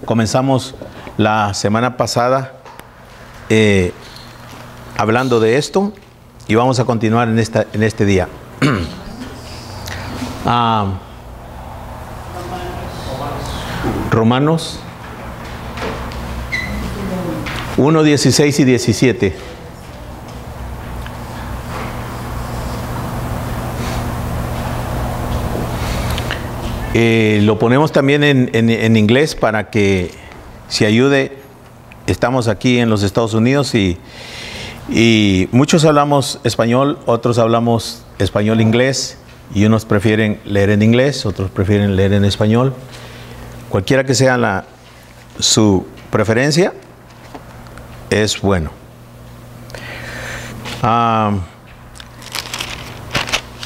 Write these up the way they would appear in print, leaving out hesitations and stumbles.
Comenzamos la semana pasada hablando de esto y vamos a continuar en este día. Romanos 1, 16 y 17. Lo ponemos también en inglés para que se ayude. Estamos aquí en los Estados Unidos y muchos hablamos español, otros hablamos español-inglés y unos prefieren leer en inglés, otros prefieren leer en español. Cualquiera que sea su preferencia, es bueno.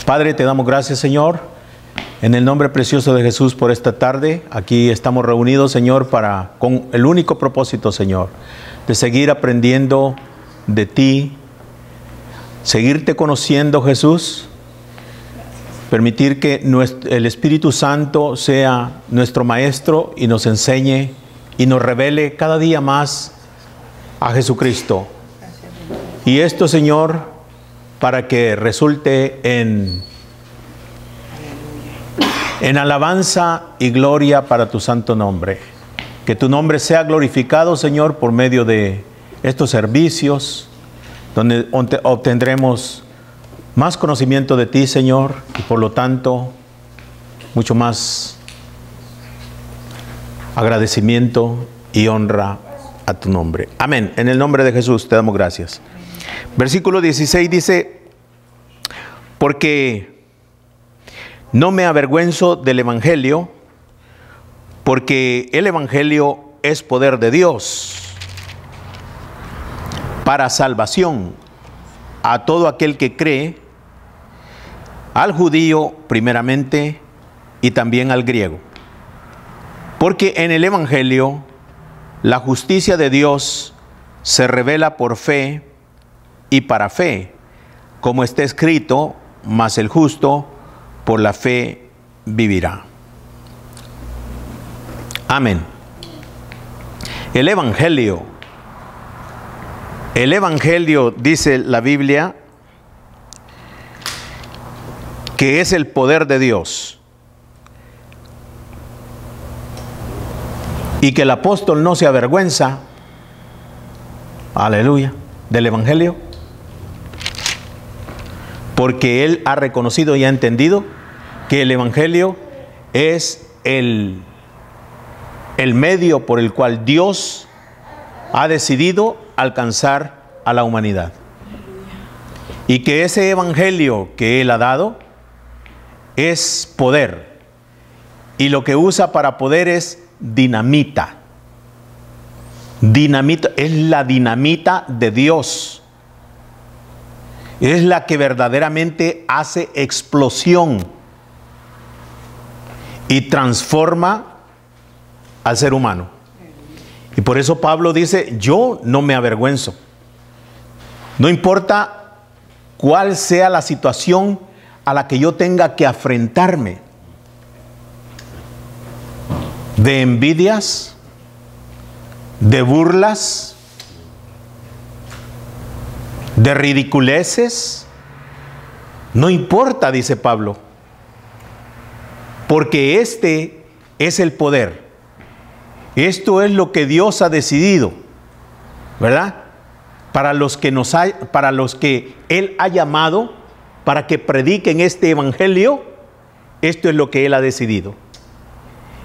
Padre, te damos gracias, Señor. En el nombre precioso de Jesús por esta tarde, aquí estamos reunidos, Señor, con el único propósito, Señor, de seguir aprendiendo de ti, seguirte conociendo, Jesús, permitir que el Espíritu Santo sea nuestro Maestro y nos enseñe y nos revele cada día más a Jesucristo. Y esto, Señor, para que resulte en alabanza y gloria para tu santo nombre. Que tu nombre sea glorificado, Señor, por medio de estos servicios, donde obtendremos más conocimiento de ti, Señor, y por lo tanto, mucho más agradecimiento y honra a tu nombre. Amén. En el nombre de Jesús te damos gracias. Versículo 16 dice: porque no me avergüenzo del Evangelio, porque el Evangelio es poder de Dios para salvación a todo aquel que cree, al judío primeramente y también al griego. Porque en el Evangelio la justicia de Dios se revela por fe y para fe, como está escrito: mas el justo por la fe vivirá. Amén. El Evangelio, dice la Biblia, que es el poder de Dios. Y que el apóstol no se avergüenza, aleluya, del Evangelio, porque él ha reconocido y ha entendido que el Evangelio es el medio por el cual Dios ha decidido alcanzar a la humanidad. Y que ese Evangelio que Él ha dado es poder. Y lo que usa para poder es dinamita. Dinamita es la dinamita de Dios. Es la que verdaderamente hace explosión y transforma al ser humano. Y por eso Pablo dice: yo no me avergüenzo. No importa cuál sea la situación a la que yo tenga que afrentarme, de envidias, de burlas, de ridiculeces, no importa, dice Pablo, porque este es el poder. Esto es lo que Dios ha decidido, ¿verdad? Para los que Él ha llamado para que prediquen este Evangelio, esto es lo que Él ha decidido.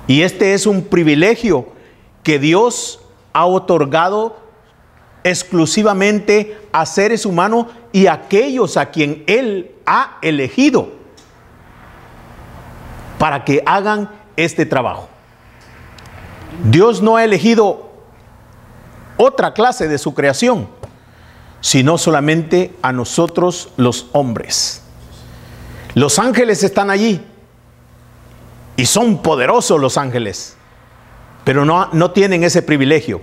Y este es un privilegio que Dios ha otorgado exclusivamente a seres humanos y a aquellos a quien Él ha elegido para que hagan este trabajo. Dios no ha elegido otra clase de su creación, sino solamente a nosotros los hombres. Los ángeles están allí y son poderosos los ángeles, pero no tienen ese privilegio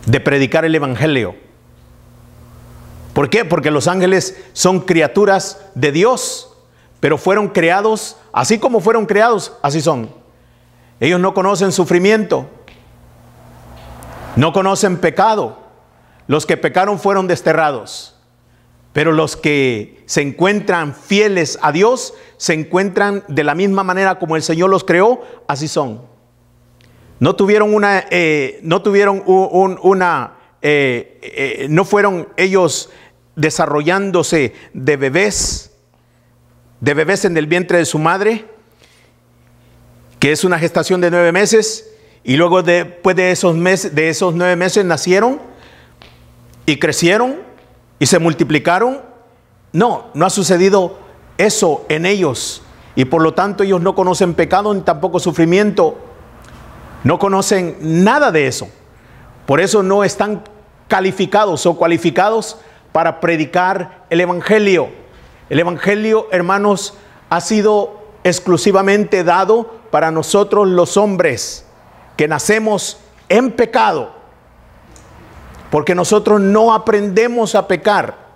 de predicar el Evangelio. ¿Por qué? Porque los ángeles son criaturas de Dios, pero fueron creados, así como fueron creados, así son. Ellos no conocen sufrimiento, no conocen pecado. Los que pecaron fueron desterrados. Pero los que se encuentran fieles a Dios, se encuentran de la misma manera como el Señor los creó, así son. No fueron ellos desarrollándose de bebés en el vientre de su madre, que es una gestación de 9 meses, y luego después de esos 9 meses nacieron y crecieron y se multiplicaron. No ha sucedido eso en ellos, y por lo tanto ellos no conocen pecado ni tampoco sufrimiento, no conocen nada de eso. Por eso no están calificados o cualificados para predicar el Evangelio. El Evangelio, hermanos, ha sido exclusivamente dado para nosotros los hombres que nacemos en pecado, porque nosotros no aprendemos a pecar.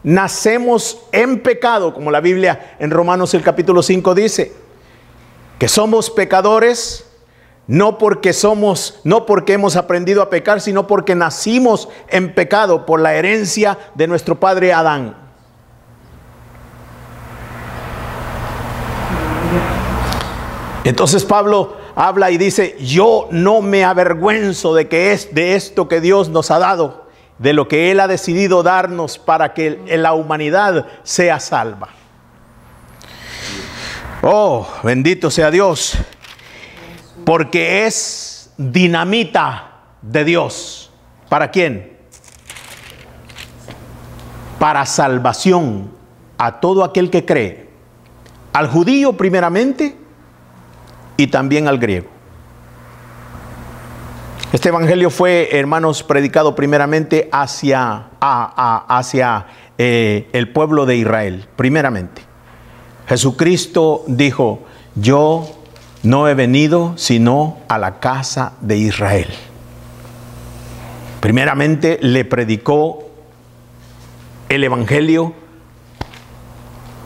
Nacemos en pecado, como la Biblia en Romanos el capítulo 5 dice, que somos pecadores, no porque hemos aprendido a pecar, sino porque nacimos en pecado por la herencia de nuestro padre Adán. Entonces Pablo habla y dice: yo no me avergüenzo de que es de esto que Dios nos ha dado, de lo que Él ha decidido darnos para que la humanidad sea salva. Oh, bendito sea Dios, porque es dinamita de Dios. ¿Para quién? Para salvación a todo aquel que cree, al judío primeramente y también al griego. Este evangelio fue, hermanos, predicado primeramente hacia el pueblo de Israel, primeramente. Jesucristo dijo: yo no he venido sino a la casa de Israel. Primeramente le predicó el evangelio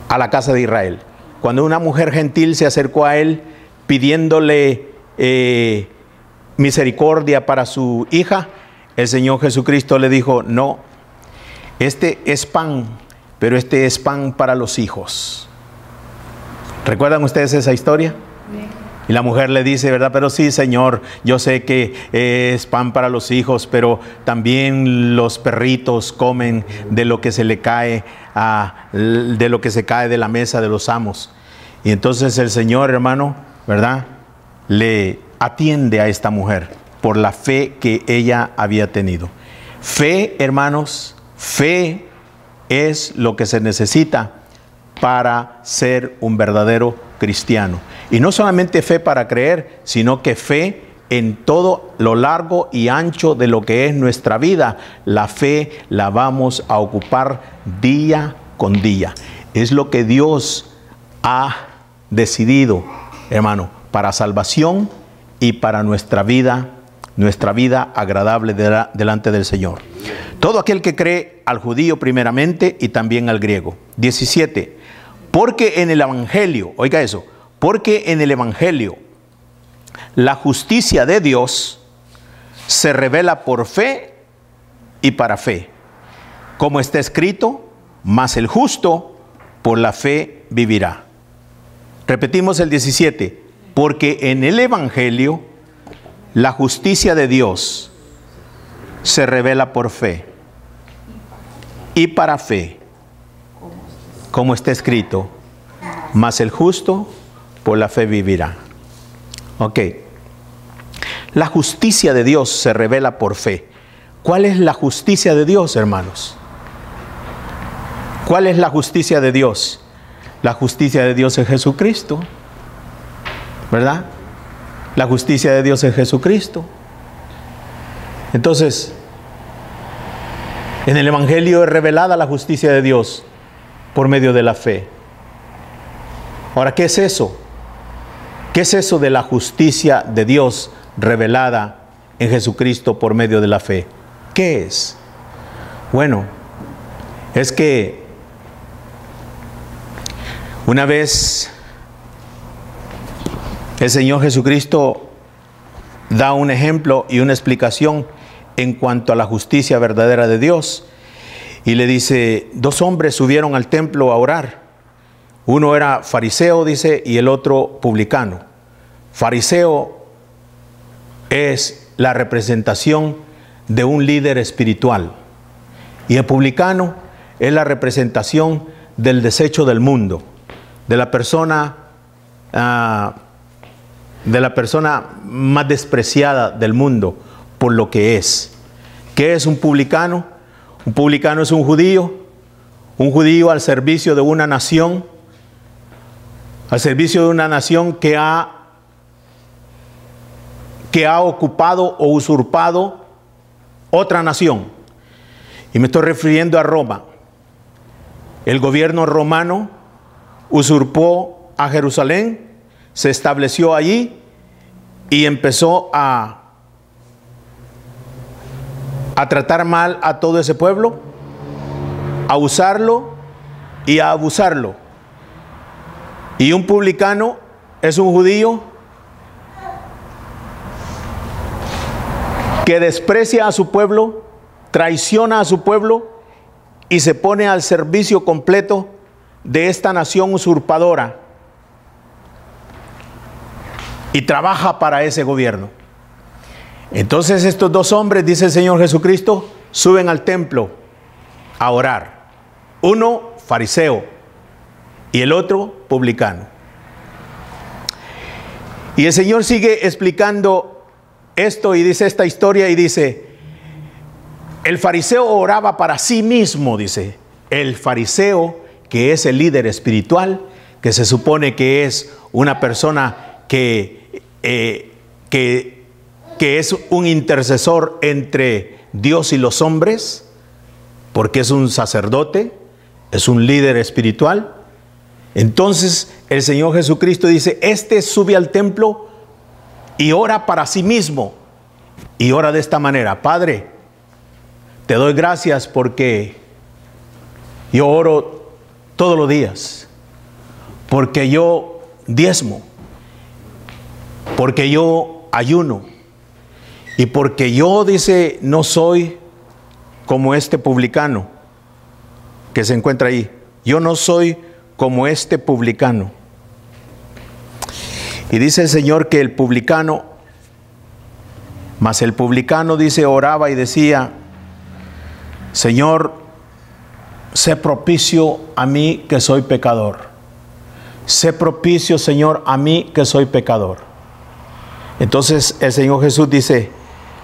a la casa de Israel. Cuando una mujer gentil se acercó a él pidiéndole misericordia para su hija, el Señor Jesucristo le dijo: no, este es pan, pero este es pan para los hijos. ¿Recuerdan ustedes esa historia? Y la mujer le dice, ¿verdad? Pero sí, Señor, yo sé que es pan para los hijos, pero también los perritos comen de lo que se le cae, de lo que se cae de la mesa de los amos. Y entonces el Señor, hermano, ¿verdad?, le atiende a esta mujer por la fe que ella había tenido. Fe, hermanos, fe es lo que se necesita para ser un verdadero cristiano. Y no solamente fe para creer, sino que fe en todo lo largo y ancho de lo que es nuestra vida. La fe la vamos a ocupar día con día. Es lo que Dios ha decidido, hermano, para salvación y para nuestra vida agradable delante del Señor. Todo aquel que cree, al judío primeramente y también al griego. 17. Porque en el evangelio, oiga eso, porque en el evangelio la justicia de Dios se revela por fe y para fe, como está escrito: mas el justo por la fe vivirá. Repetimos el 17. Porque en el evangelio la justicia de Dios se revela por fe y para fe, como está escrito: mas el justo por la fe vivirá. Ok. La justicia de Dios se revela por fe. ¿Cuál es la justicia de Dios, hermanos? ¿Cuál es la justicia de Dios? La justicia de Dios es Jesucristo, ¿verdad? La justicia de Dios es Jesucristo. Entonces, en el evangelio es revelada la justicia de Dios por medio de la fe. Ahora, ¿qué es eso? ¿Qué es eso de la justicia de Dios revelada en Jesucristo por medio de la fe? ¿Qué es? Bueno, es que El Señor Jesucristo da un ejemplo y una explicación en cuanto a la justicia verdadera de Dios. Y le dice, dos hombres subieron al templo a orar. Uno era fariseo, dice, y el otro publicano. Fariseo es la representación de un líder espiritual. Y el publicano es la representación del desecho del mundo, de la persona más despreciada del mundo por lo que es. ¿Qué es un publicano? Un publicano es un judío al servicio de una nación, que ha ocupado o usurpado otra nación. Y me estoy refiriendo a Roma. El gobierno romano usurpó a Jerusalén, se estableció allí y empezó a tratar mal a todo ese pueblo, a usarlo y a abusarlo. Y un publicano es un judío que desprecia a su pueblo, traiciona a su pueblo y se pone al servicio completo de esta nación usurpadora y trabaja para ese gobierno. Entonces estos dos hombres, dice el Señor Jesucristo, suben al templo a orar. Uno fariseo y el otro publicano. Y el Señor sigue explicando esto y dice esta historia y dice, el fariseo oraba para sí mismo, dice. El fariseo, que es el líder espiritual, que se supone que es una persona que es un intercesor entre Dios y los hombres, porque es un sacerdote, es un líder espiritual. Entonces el Señor Jesucristo dice, este sube al templo y ora para sí mismo. Y ora de esta manera: Padre, te doy gracias porque yo oro todos los días, porque yo diezmo, porque yo ayuno y porque yo, dice, no soy como este publicano que se encuentra ahí. Yo no soy como este publicano. Y dice el Señor que el publicano, dice, oraba y decía: Señor, sé propicio a mí que soy pecador. Sé propicio, Señor, a mí que soy pecador. Entonces el Señor Jesús dice: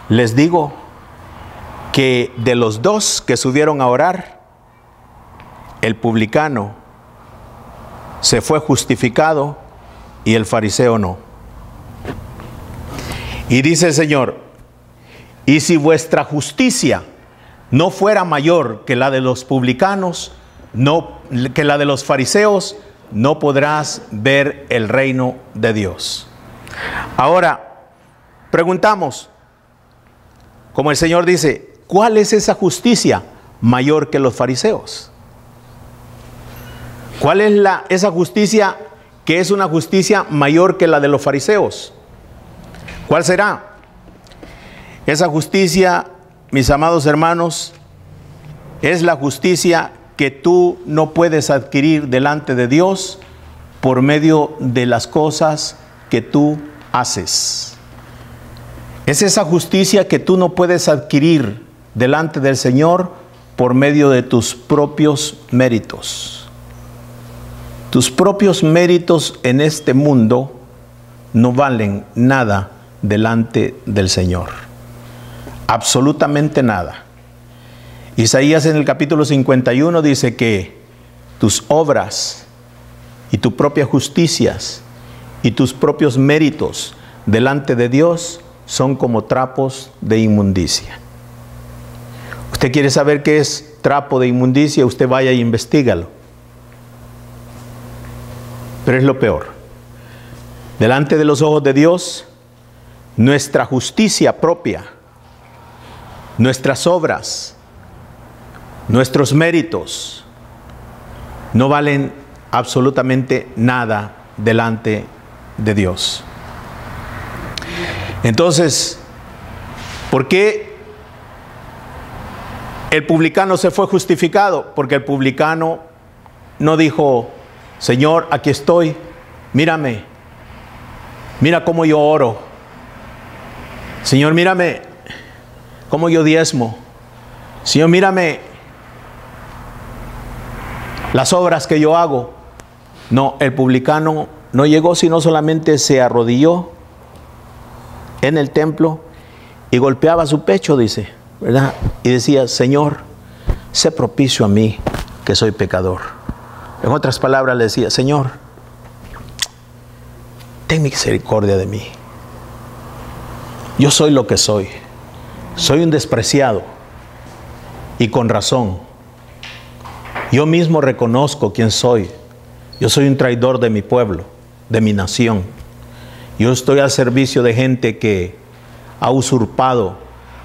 les digo que de los dos que subieron a orar, el publicano se fue justificado y el fariseo no. Y dice el Señor: y si vuestra justicia no fuera mayor que la de los publicanos, que la de los fariseos, no podrás ver el reino de Dios. Ahora, preguntamos, como el Señor dice, ¿cuál es esa justicia mayor que los fariseos? ¿Cuál es esa justicia que es una justicia mayor que la de los fariseos? ¿Cuál será? Esa justicia, mis amados hermanos, es la justicia que tú no puedes adquirir delante de Dios por medio de las cosas que tú haces. Es esa justicia que tú no puedes adquirir delante del Señor por medio de tus propios méritos. Tus propios méritos en este mundo no valen nada delante del Señor. Absolutamente nada. Isaías en el capítulo 51 dice que tus obras y tus propias justicias y tus propios méritos delante de Dios son como trapos de inmundicia. ¿Usted quiere saber qué es trapo de inmundicia? Usted vaya e investígalo. Pero es lo peor. Delante de los ojos de Dios, nuestra justicia propia, nuestras obras, nuestros méritos, no valen absolutamente nada delante de Dios. Entonces, ¿por qué el publicano se fue justificado? Porque el publicano no dijo: Señor, aquí estoy, mírame, mira cómo yo oro. Señor, mírame cómo yo diezmo. Señor, mírame las obras que yo hago. No, el publicano no llegó, sino solamente se arrodilló en el templo y golpeaba su pecho, dice, ¿verdad? Y decía: Señor, sé propicio a mí, que soy pecador. En otras palabras le decía: Señor, ten misericordia de mí. Yo soy lo que soy. Soy un despreciado. Y con razón. Yo mismo reconozco quién soy. Yo soy un traidor de mi pueblo, de mi nación. Yo estoy al servicio de gente que ha usurpado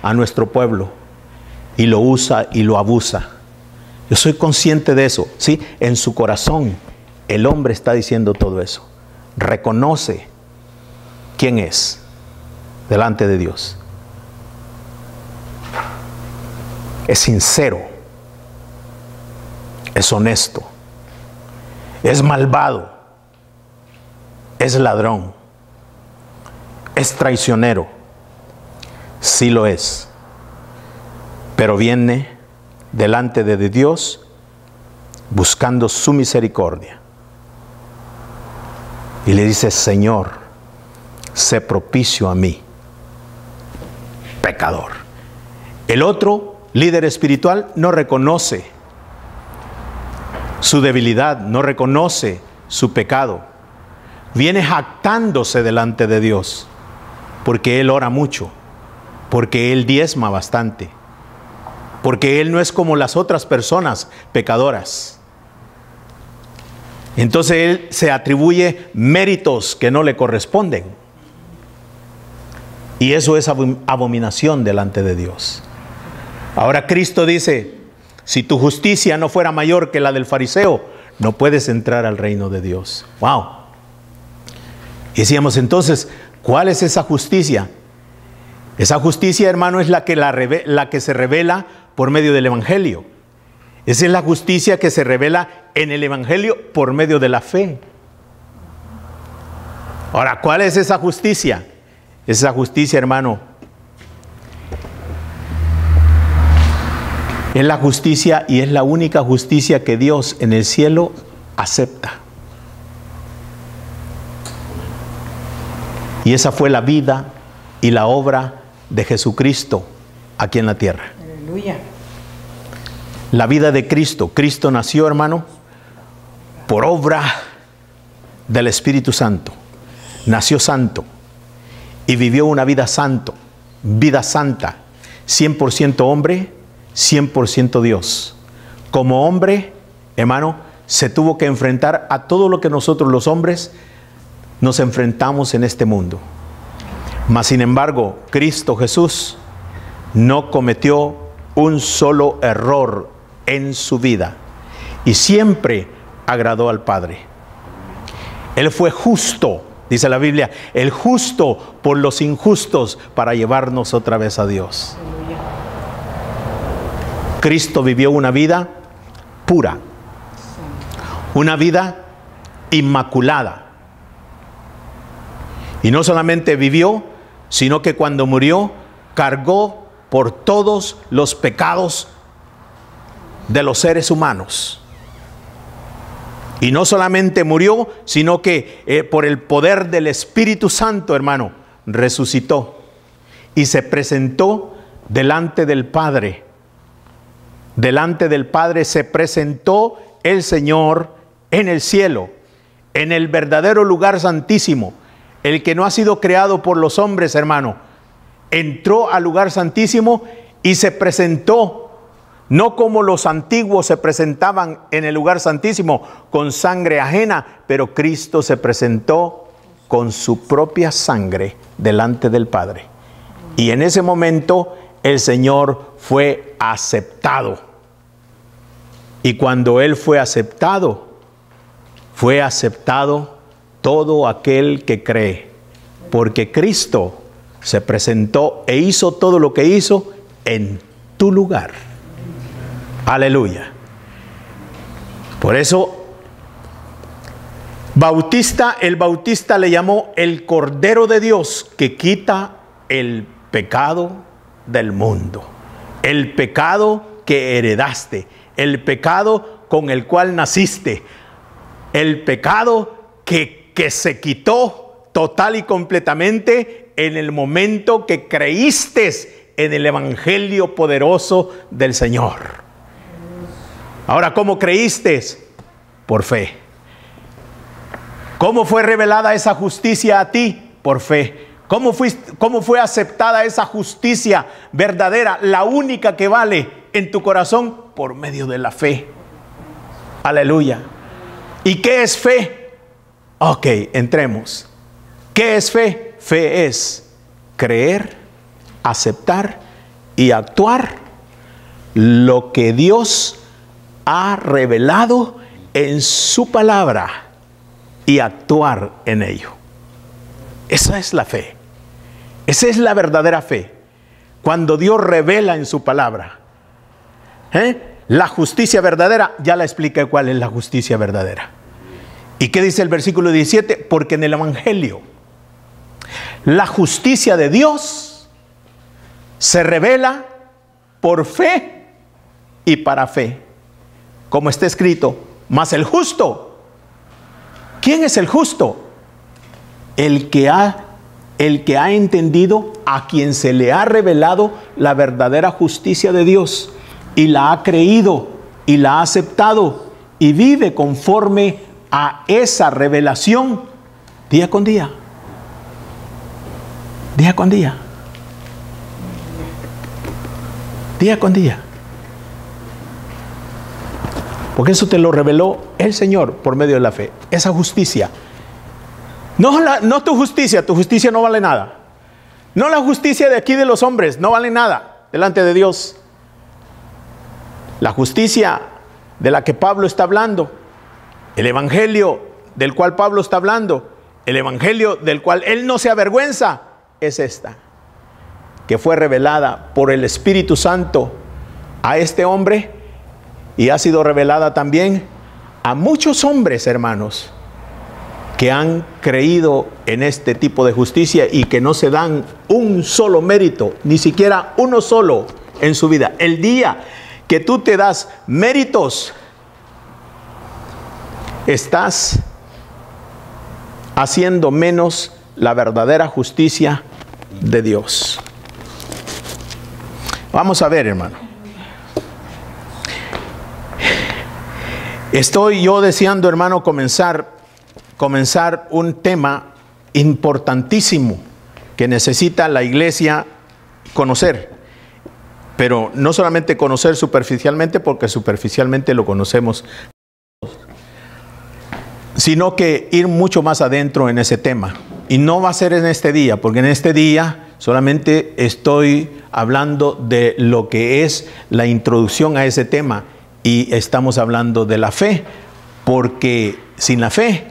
a nuestro pueblo y lo usa y lo abusa. Yo soy consciente de eso. Sí, en su corazón el hombre está diciendo todo eso. Reconoce quién es delante de Dios. Es sincero, es honesto, es malvado, es ladrón, es traicionero. Sí lo es, pero viene delante de Dios buscando su misericordia y le dice: Señor, sé propicio a mí, pecador. El otro líder espiritual no reconoce su debilidad, no reconoce su pecado. Viene jactándose delante de Dios, porque él ora mucho, porque él diezma bastante, porque él no es como las otras personas pecadoras. Entonces él se atribuye méritos que no le corresponden. Y eso es abominación delante de Dios. Ahora Cristo dice: si tu justicia no fuera mayor que la del fariseo, no puedes entrar al reino de Dios. ¡Wow! Y decíamos entonces, ¿cuál es esa justicia? Esa justicia, hermano, es la que se revela por medio del Evangelio. Esa es la justicia que se revela en el Evangelio por medio de la fe. Ahora, ¿cuál es esa justicia? Esa justicia, hermano, es la justicia, y es la única justicia que Dios en el cielo acepta. Y esa fue la vida y la obra de Jesucristo aquí en la tierra. Aleluya. La vida de Cristo. Cristo nació, hermano, por obra del Espíritu Santo. Nació santo y vivió una vida santa, 100% hombre, 100% Dios. Como hombre, hermano, se tuvo que enfrentar a todo lo que nosotros los hombres nos enfrentamos en este mundo. Mas sin embargo, Cristo Jesús no cometió un solo error en su vida y siempre agradó al Padre. Él fue justo, dice la Biblia, el justo por los injustos, para llevarnos otra vez a Dios. Cristo vivió una vida pura, una vida inmaculada. Y no solamente vivió, sino que cuando murió, cargó por todos los pecados de los seres humanos. Y no solamente murió, sino que por el poder del Espíritu Santo, hermano, resucitó y se presentó delante del Padre. Delante del Padre se presentó el Señor en el cielo, en el verdadero lugar santísimo, el que no ha sido creado por los hombres, hermano. Entró al lugar santísimo y se presentó, no como los antiguos se presentaban en el lugar santísimo con sangre ajena, pero Cristo se presentó con su propia sangre delante del Padre. Y en ese momento el Señor fue aceptado. Y cuando Él fue aceptado todo aquel que cree, porque Cristo se presentó e hizo todo lo que hizo en tu lugar. Aleluya. Por eso, el bautista le llamó el Cordero de Dios que quita el pecado del mundo. El pecado que heredaste, el pecado con el cual naciste, el pecado que se quitó total y completamente en el momento que creíste en el Evangelio poderoso del Señor. Ahora, ¿cómo creíste? Por fe. ¿Cómo fue revelada esa justicia a ti? Por fe. ¿Cómo fue aceptada esa justicia verdadera, la única que vale en tu corazón? Por medio de la fe. Aleluya. ¿Y qué es fe? Ok, entremos. ¿Qué es fe? Fe es creer, aceptar y actuar lo que Dios ha revelado en su palabra y actuar en ello. Esa es la fe. Esa es la verdadera fe. Cuando Dios revela en su palabra. La justicia verdadera, ya la expliqué cuál es la justicia verdadera. ¿Y qué dice el versículo 17? Porque en el Evangelio la justicia de Dios se revela por fe y para fe. Como está escrito, mas el justo. ¿Quién es el justo? El que ha entendido, a quien se le ha revelado la verdadera justicia de Dios y la ha creído y la ha aceptado y vive conforme a esa revelación día con día. Día con día. Día con día. Porque eso te lo reveló el Señor por medio de la fe. Esa justicia. No tu justicia no vale nada. No la justicia de aquí de los hombres, no vale nada delante de Dios. La justicia de la que Pablo está hablando, el evangelio del cual Pablo está hablando, el evangelio del cual él no se avergüenza, es esta, que fue revelada por el Espíritu Santo a este hombre y ha sido revelada también a muchos hombres, hermanos, que han creído en este tipo de justicia y que no se dan un solo mérito, ni siquiera uno solo en su vida. El día que tú te das méritos, estás haciendo menos la verdadera justicia de Dios. Vamos a ver, hermano. Estoy yo deseando, hermano, comenzar un tema importantísimo que necesita la iglesia conocer. Pero no solamente conocer superficialmente, porque superficialmente lo conocemos, sino que ir mucho más adentro en ese tema. Y no va a ser en este día, porque en este día solamente estoy hablando de lo que es la introducción a ese tema. Y estamos hablando de la fe, porque sin la fe,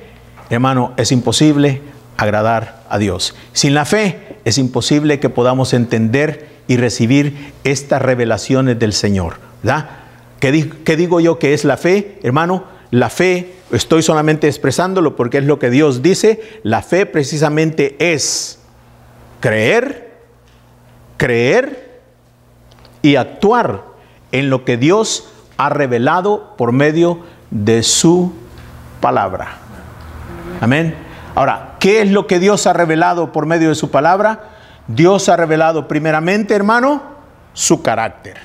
hermano, es imposible agradar a Dios. Sin la fe es imposible que podamos entender y recibir estas revelaciones del Señor, ¿verdad? ¿Qué digo yo que es la fe, hermano? La fe, estoy solamente expresándolo porque es lo que Dios dice. La fe precisamente es creer y actuar en lo que Dios ha revelado por medio de su palabra. Amén. Ahora, ¿qué es lo que Dios ha revelado por medio de su palabra? Dios ha revelado primeramente, hermano, su carácter.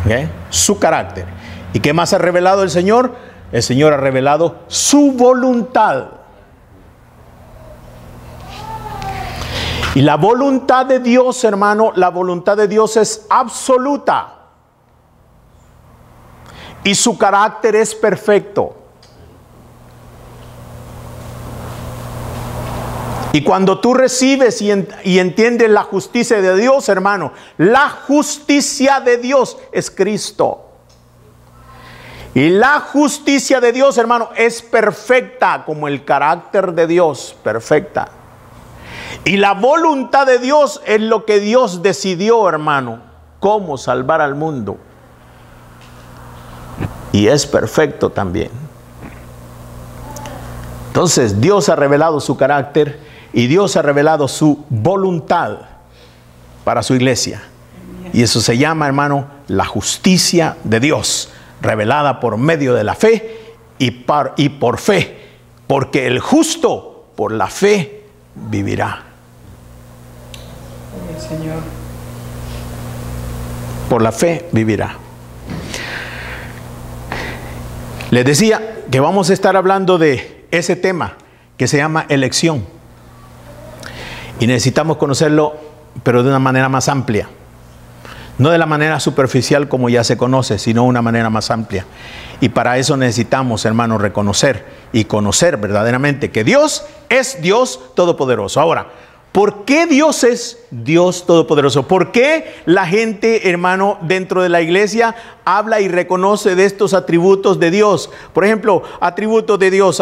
¿Okay? Su carácter. ¿Y qué más ha revelado el Señor? El Señor ha revelado su voluntad. Y la voluntad de Dios, hermano, la voluntad de Dios es absoluta. Y su carácter es perfecto. Y cuando tú recibes y entiendes la justicia de Dios, hermano, la justicia de Dios es Cristo. Y la justicia de Dios, hermano, es perfecta como el carácter de Dios, perfecta. Y la voluntad de Dios es lo que Dios decidió, hermano, cómo salvar al mundo. Y es perfecto también. Entonces Dios ha revelado su carácter y Dios ha revelado su voluntad para su iglesia. Y eso se llama, hermano, la justicia de Dios, revelada por medio de la fe y por fe. Porque el justo por la fe vivirá. Señor. Por la fe vivirá. Les decía que vamos a estar hablando de ese tema que se llama elección. Y necesitamos conocerlo, pero de una manera más amplia. No de la manera superficial como ya se conoce, sino una manera más amplia. Y para eso necesitamos, hermanos, reconocer y conocer verdaderamente que Dios es Dios Todopoderoso. Ahora, ¿por qué Dios es Dios Todopoderoso? ¿Por qué la gente, hermano, dentro de la iglesia habla y reconoce de estos atributos de Dios? Por ejemplo, atributo de Dios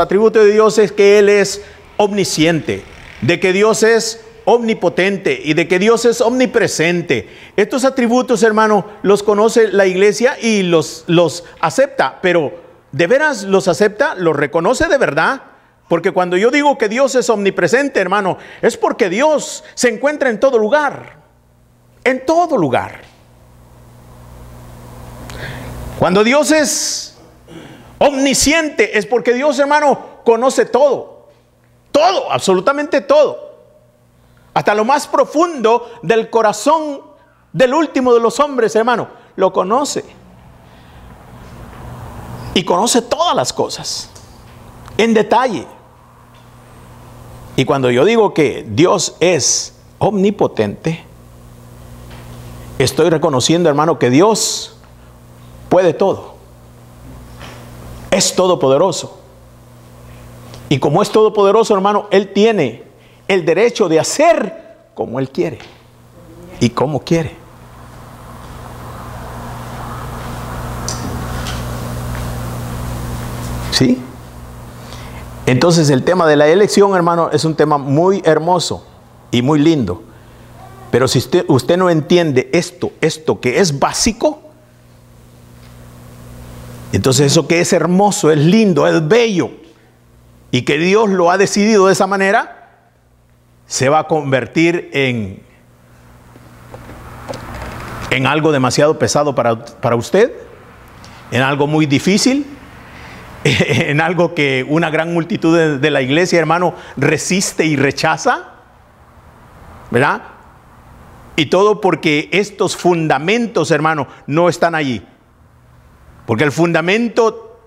es que Él es omnisciente, de que Dios es omnipotente y de que Dios es omnipresente. Estos atributos, hermano, los conoce la iglesia y los acepta, pero ¿de veras los acepta? ¿Los reconoce de verdad? Porque cuando yo digo que Dios es omnipresente, hermano, es porque Dios se encuentra en todo lugar. En todo lugar. Cuando Dios es omnisciente, es porque Dios, hermano, conoce todo. Todo, absolutamente todo. Hasta lo más profundo del corazón del último de los hombres, hermano, lo conoce. Y conoce todas las cosas, en detalle. Y cuando yo digo que Dios es omnipotente, estoy reconociendo, hermano, que Dios puede todo. Es todopoderoso. Y como es todopoderoso, hermano, Él tiene el derecho de hacer como Él quiere y como quiere. ¿Sí? Entonces el tema de la elección, hermano, es un tema muy hermoso y muy lindo. Pero si usted no entiende esto que es básico, entonces eso que es hermoso, es lindo, es bello, y que Dios lo ha decidido de esa manera, se va a convertir en algo demasiado pesado para usted, en algo muy difícil, en algo que una gran multitud de la iglesia, hermano, resiste y rechaza, ¿verdad? Y todo porque estos fundamentos, hermano, no están allí. Porque el fundamento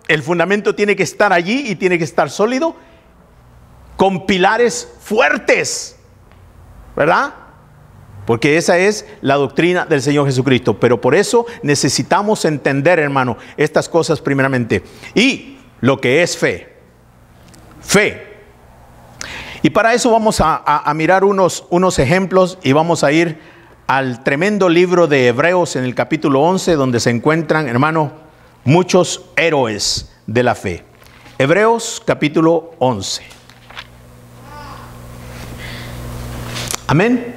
tiene que estar allí y tiene que estar sólido, con pilares fuertes, ¿verdad? Porque esa es la doctrina del Señor Jesucristo. Pero por eso necesitamos entender, hermano, estas cosas primeramente. Y lo que es fe. Fe. Y para eso vamos a mirar unos ejemplos y vamos a ir al tremendo libro de Hebreos en el capítulo 11, donde se encuentran, hermano, muchos héroes de la fe. Hebreos capítulo 11. Amén.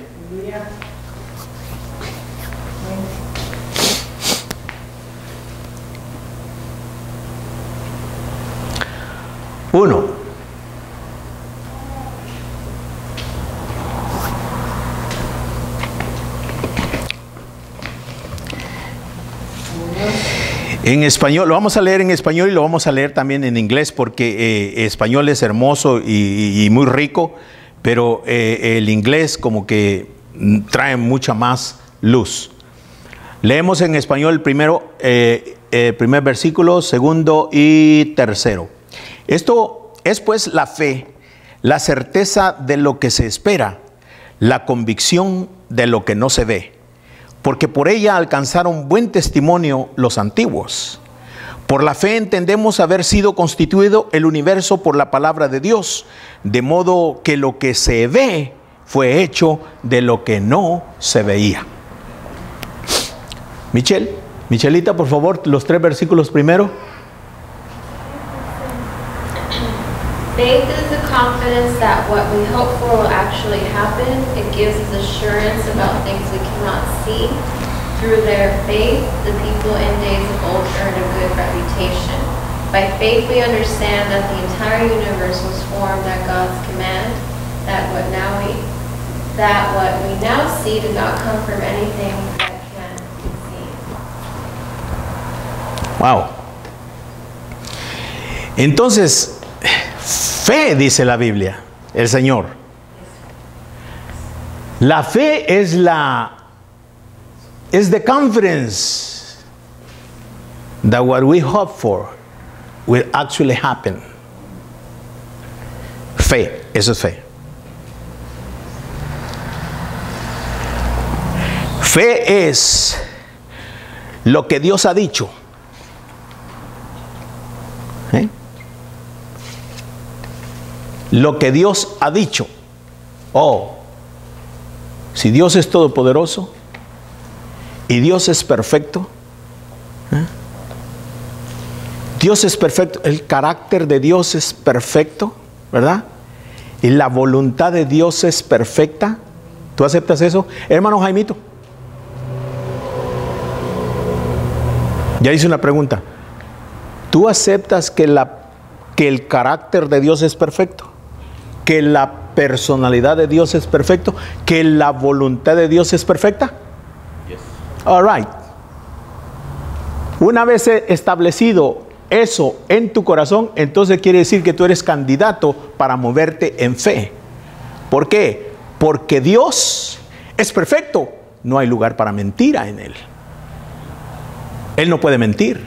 Uno. En español, lo vamos a leer en español y lo vamos a leer también en inglés, porque español es hermoso y muy rico, pero el inglés como que trae mucha más luz. Leemos en español el primer versículo, segundo y tercero. Esto es pues la fe, la certeza de lo que se espera, la convicción de lo que no se ve, porque por ella alcanzaron buen testimonio los antiguos. Por la fe entendemos haber sido constituido el universo por la palabra de Dios, de modo que lo que se ve fue hecho de lo que no se veía. Michelita, por favor, los 3 versículos primero. Faith is the confidence that what we hope for will actually happen. It gives us assurance about things we cannot see. Through their faith, the people in days of old earned a good reputation. By faith we understand that the entire universe was formed at God's command, that what we now see did not come from anything that can be seen. Wow. Entonces, fe, dice la Biblia, el Señor. La fe es the confidence that what we hope for will actually happen. Fe, eso es fe. Fe es lo que Dios ha dicho. ¿Eh? Lo que Dios ha dicho. Oh, si Dios es todopoderoso y Dios es perfecto, ¿eh? Dios es perfecto, el carácter de Dios es perfecto, ¿verdad? Y la voluntad de Dios es perfecta. ¿Tú aceptas eso? Hermano Jaimito, ya hice una pregunta. ¿Tú aceptas que el carácter de Dios es perfecto? ¿Que la personalidad de Dios es perfecto? ¿Que la voluntad de Dios es perfecta? Yes. All right. Una vez establecido eso en tu corazón, entonces quiere decir que tú eres candidato para moverte en fe. ¿Por qué? Porque Dios es perfecto. No hay lugar para mentira en Él. Él no puede mentir.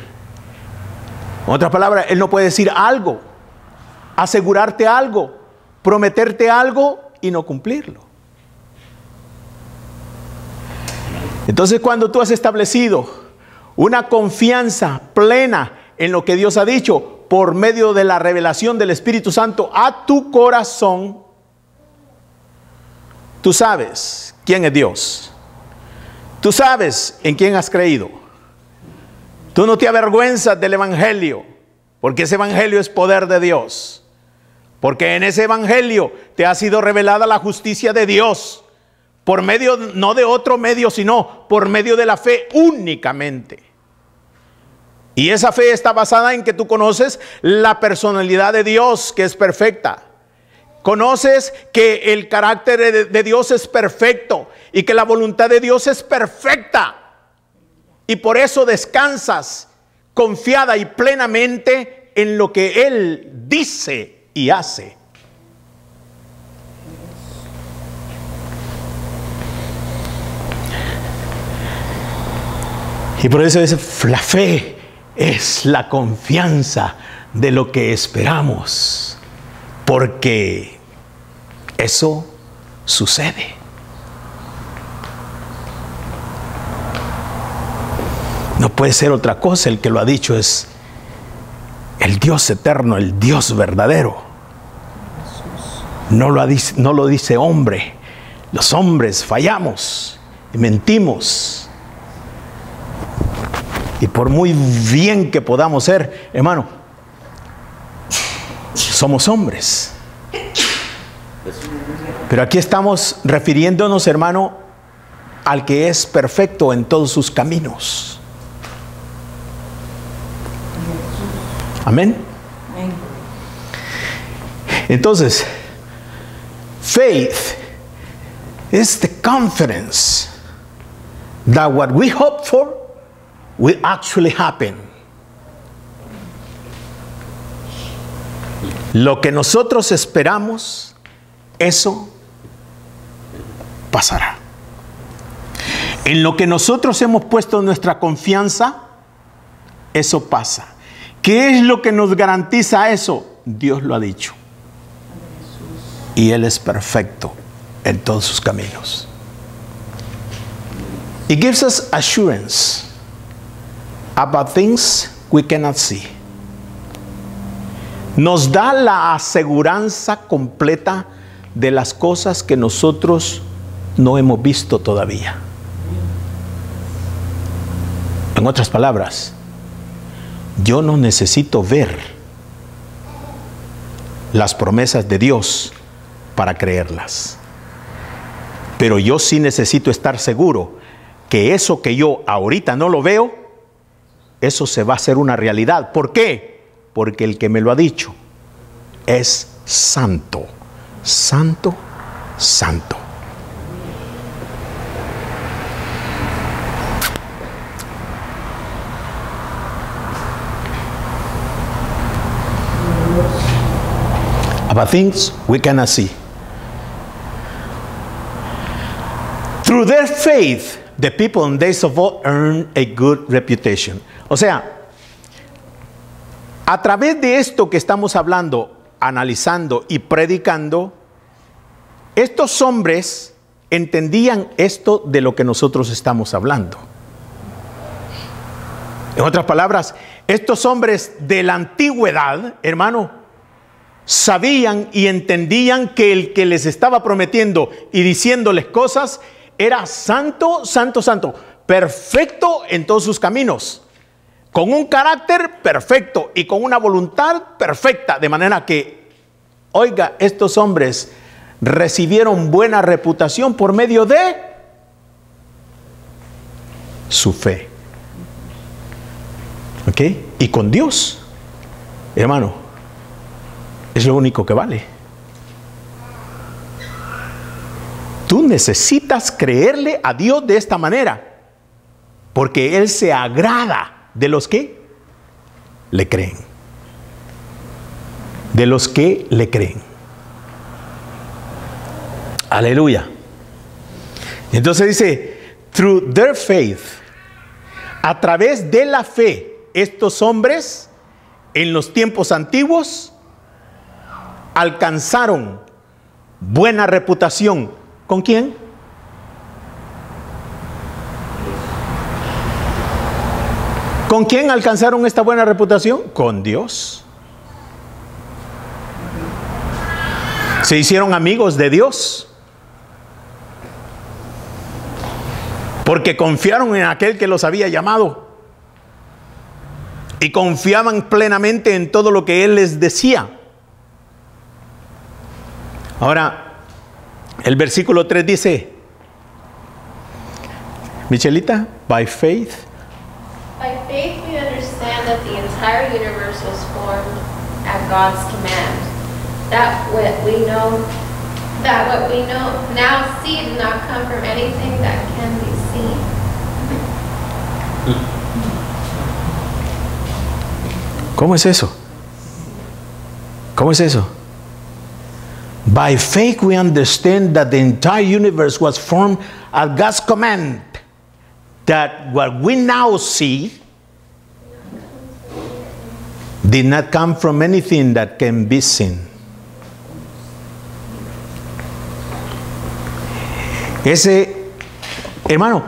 En otras palabras, Él no puede decir algo, asegurarte algo, prometerte algo y no cumplirlo. Entonces, cuando tú has establecido una confianza plena en lo que Dios ha dicho por medio de la revelación del Espíritu Santo a tu corazón, tú sabes quién es Dios. Tú sabes en quién has creído. Tú no te avergüenzas del Evangelio, porque ese Evangelio es poder de Dios. Porque en ese Evangelio te ha sido revelada la justicia de Dios, por medio, no de otro medio, sino por medio de la fe únicamente. Y esa fe está basada en que tú conoces la personalidad de Dios, que es perfecta. Conoces que el carácter de Dios es perfecto y que la voluntad de Dios es perfecta. Y por eso descansas confiada y plenamente en lo que Él dice y hace. Y por eso dice, la fe es la confianza de lo que esperamos, porque eso sucede. No puede ser otra cosa. El que lo ha dicho es el Dios eterno, el Dios verdadero. No lo dice hombre. Los hombres fallamos y mentimos. Y por muy bien que podamos ser, hermano, somos hombres. Pero aquí estamos refiriéndonos, hermano, al que es perfecto en todos sus caminos. Amén. Entonces, faith is the confidence that what we hope for will actually happen. Lo que nosotros esperamos, eso pasará. En lo que nosotros hemos puesto nuestra confianza, eso pasa. ¿Qué es lo que nos garantiza eso? Dios lo ha dicho. Y Él es perfecto en todos sus caminos. It gives us assurance about things we cannot see. Nos da la aseguranza completa de las cosas que nosotros no hemos visto todavía. En otras palabras, yo no necesito ver las promesas de Dios para creerlas. Pero yo sí necesito estar seguro que eso que yo ahorita no lo veo, eso se va a hacer una realidad. ¿Por qué? Porque el que me lo ha dicho es santo, santo, santo. About things we cannot see. Through their faith, the people in days of old earned a good reputation. O sea, a través de esto que estamos hablando, analizando y predicando, estos hombres entendían esto de lo que nosotros estamos hablando. En otras palabras, estos hombres de la antigüedad, hermano, sabían y entendían que el que les estaba prometiendo y diciéndoles cosas era santo, santo, santo, perfecto en todos sus caminos, con un carácter perfecto y con una voluntad perfecta, de manera que, oiga, estos hombres recibieron buena reputación por medio de su fe. ¿Ok? Y con Dios, hermano, es lo único que vale. Tú necesitas creerle a Dios de esta manera, porque Él se agrada de los que le creen. De los que le creen. Aleluya. Entonces dice, through their faith, a través de la fe, estos hombres en los tiempos antiguos alcanzaron buena reputación. ¿Con quién? ¿Con quién alcanzaron esta buena reputación? Con Dios. Se hicieron amigos de Dios, porque confiaron en aquel que los había llamado y confiaban plenamente en todo lo que Él les decía. Ahora, el versículo 3 dice, Michelita, by faith. By faith we understand that the entire universe was formed at God's command. That what we know now see did not come from anything that can be seen. ¿Cómo es eso? ¿Cómo es eso? By faith we understand that the entire universe was formed at God's command, that what we now see did not come from anything that can be seen. Ese, hermano,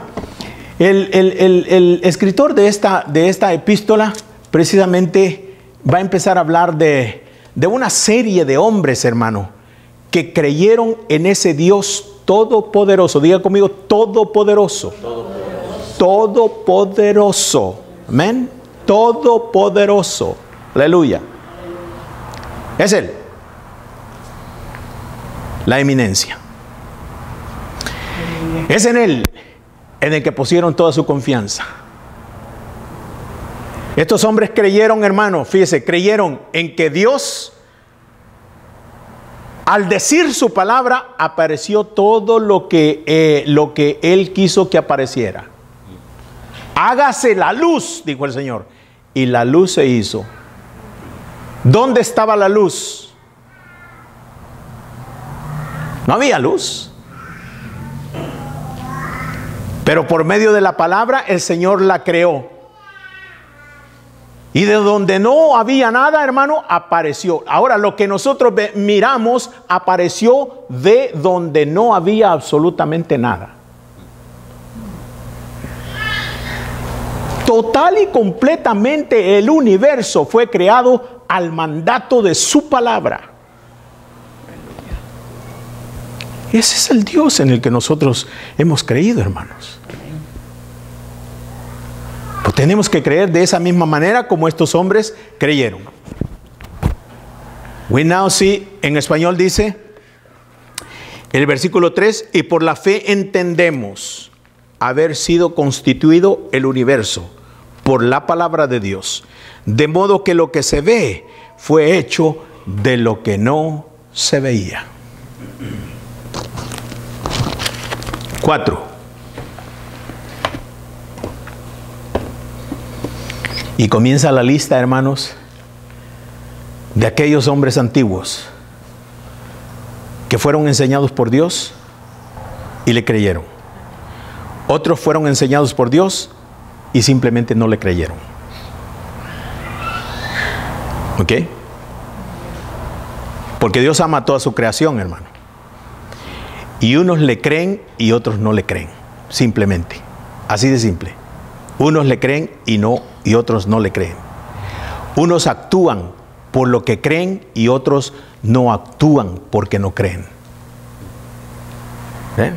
el escritor de esta epístola precisamente va a empezar a hablar de una serie de hombres, hermano, que creyeron en ese Dios todopoderoso. Diga conmigo, todopoderoso. Todopoderoso. Amén. Todopoderoso. Aleluya. Es Él. La eminencia. Es en Él en el que pusieron toda su confianza. Estos hombres creyeron, hermano, fíjese, creyeron en que Dios, al decir su palabra, apareció todo lo que Él quiso que apareciera. Hágase la luz, dijo el Señor. Y la luz se hizo. ¿Dónde estaba la luz? No había luz. Pero por medio de la palabra el Señor la creó. Y de donde no había nada, hermano, apareció. Ahora, lo que nosotros miramos apareció de donde no había absolutamente nada. Total y completamente el universo fue creado al mandato de su palabra. Ese es el Dios en el que nosotros hemos creído, hermanos. Pues tenemos que creer de esa misma manera como estos hombres creyeron. We now see, en español dice, el versículo 3, y por la fe entendemos haber sido constituido el universo por la palabra de Dios, de modo que lo que se ve fue hecho de lo que no se veía. 4. Y comienza la lista, hermanos, de aquellos hombres antiguos que fueron enseñados por Dios y le creyeron. Otros fueron enseñados por Dios y simplemente no le creyeron. ¿Ok? Porque Dios ama toda su creación, hermano. Y unos le creen y otros no le creen. Simplemente. Así de simple. Unos le creen y otros no le creen. Unos actúan por lo que creen y otros no actúan porque no creen. ¿Eh?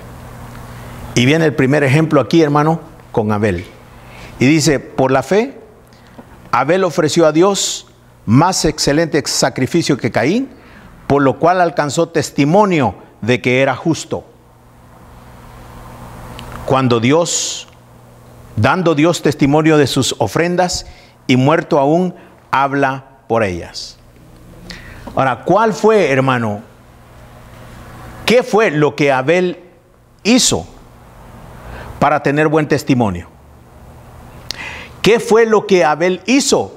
Y viene el primer ejemplo aquí, hermano, con Abel. Y dice, por la fe, Abel ofreció a Dios más excelente sacrificio que Caín, por lo cual alcanzó testimonio de que era justo. Cuando dando Dios testimonio de sus ofrendas y muerto aún, habla por ellas. Ahora, ¿cuál fue, hermano? ¿Qué fue lo que Abel hizo para tener buen testimonio? ¿Qué fue lo que Abel hizo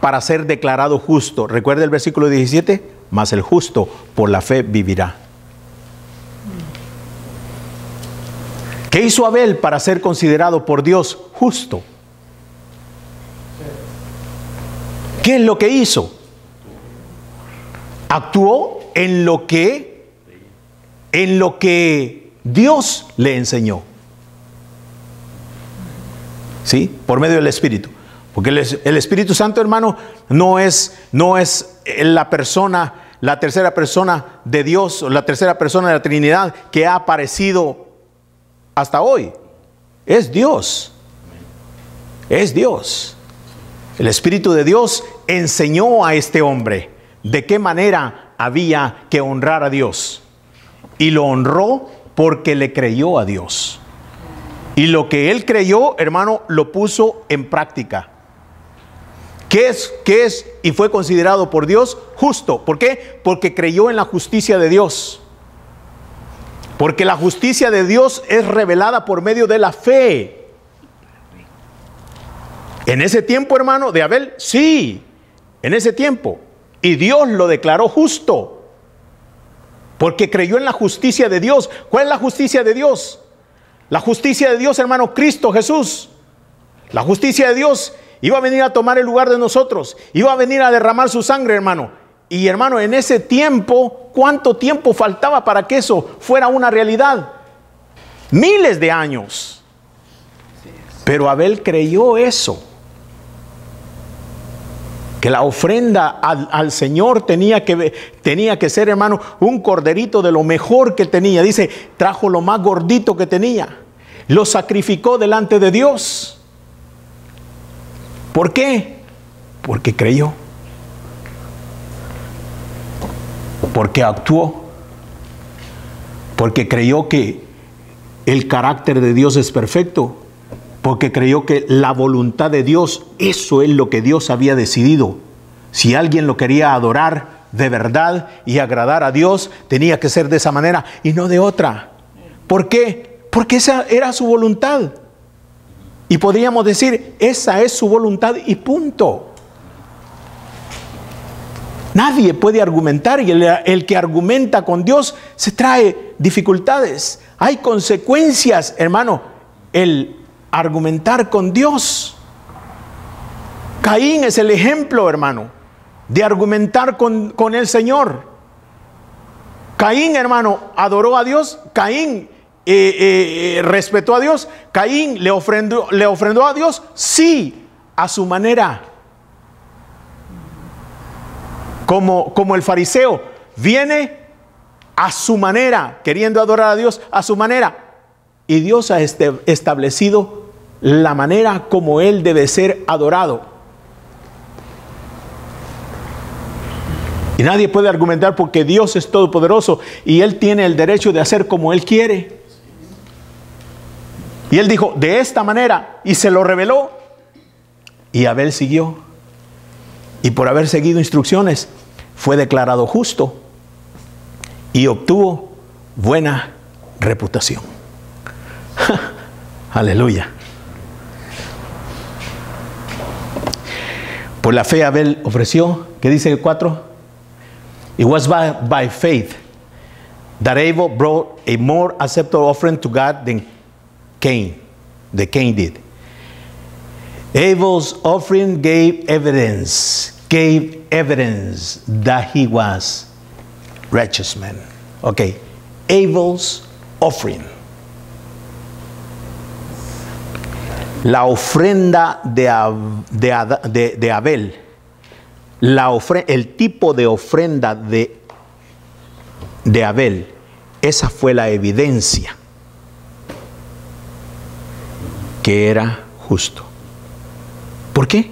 para ser declarado justo? Recuerda el versículo 17, mas el justo por la fe vivirá. ¿Qué hizo Abel para ser considerado por Dios justo? ¿Qué es lo que hizo? Actuó en lo que Dios le enseñó. ¿Sí? Por medio del Espíritu. Porque el Espíritu Santo, hermano, no es la persona, la tercera persona de Dios, o la tercera persona de la Trinidad que ha aparecido hasta hoy. Es Dios. Es Dios. El Espíritu de Dios enseñó a este hombre de qué manera había que honrar a Dios. Y lo honró porque le creyó a Dios. Y lo que él creyó, hermano, lo puso en práctica. ¿Qué es? Y fue considerado por Dios justo. ¿Por qué? Porque creyó en la justicia de Dios. Porque la justicia de Dios es revelada por medio de la fe. En ese tiempo, hermano, de Abel, sí, en ese tiempo. Y Dios lo declaró justo. Porque creyó en la justicia de Dios. ¿Cuál es la justicia de Dios? La justicia de Dios, hermano, Cristo Jesús. La justicia de Dios iba a venir a tomar el lugar de nosotros. Iba a venir a derramar su sangre, hermano. Y hermano, en ese tiempo, ¿cuánto tiempo faltaba para que eso fuera una realidad? Miles de años. Pero Abel creyó eso. Que la ofrenda al Señor tenía que ser, hermano, un corderito de lo mejor que tenía. Dice, trajo lo más gordito que tenía. Lo sacrificó delante de Dios. ¿Por qué? Porque creyó. Porque actuó. Porque creyó que el carácter de Dios es perfecto. Porque creyó que la voluntad de Dios, eso es lo que Dios había decidido. Si alguien lo quería adorar de verdad y agradar a Dios, tenía que ser de esa manera y no de otra. ¿Por qué? Porque esa era su voluntad. Y podríamos decir, esa es su voluntad y punto. Nadie puede argumentar, y el que argumenta con Dios se trae dificultades. Hay consecuencias, hermano, el argumentar con Dios. Caín es el ejemplo, hermano, de argumentar con el Señor. Caín, hermano, adoró a Dios. Caín respetó a Dios. Caín le ofrendó a Dios, sí, a su manera. Como el fariseo viene a su manera, queriendo adorar a Dios a su manera. Y Dios ha establecido la manera como Él debe ser adorado. Y nadie puede argumentar porque Dios es todopoderoso y Él tiene el derecho de hacer como Él quiere. Y Él dijo, de esta manera, y se lo reveló. Y Abel siguió. Y por haber seguido instrucciones, fue declarado justo y obtuvo buena reputación. Aleluya. Por la fe Abel ofreció, ¿qué dice el 4? It was by faith that Abel brought a more acceptable offering to God than Cain did. Abel's offering gave evidence that he was righteous man. Okay, Abel's offering. La ofrenda de Abel, el tipo de ofrenda de Abel, esa fue la evidencia que era justo. ¿Por qué?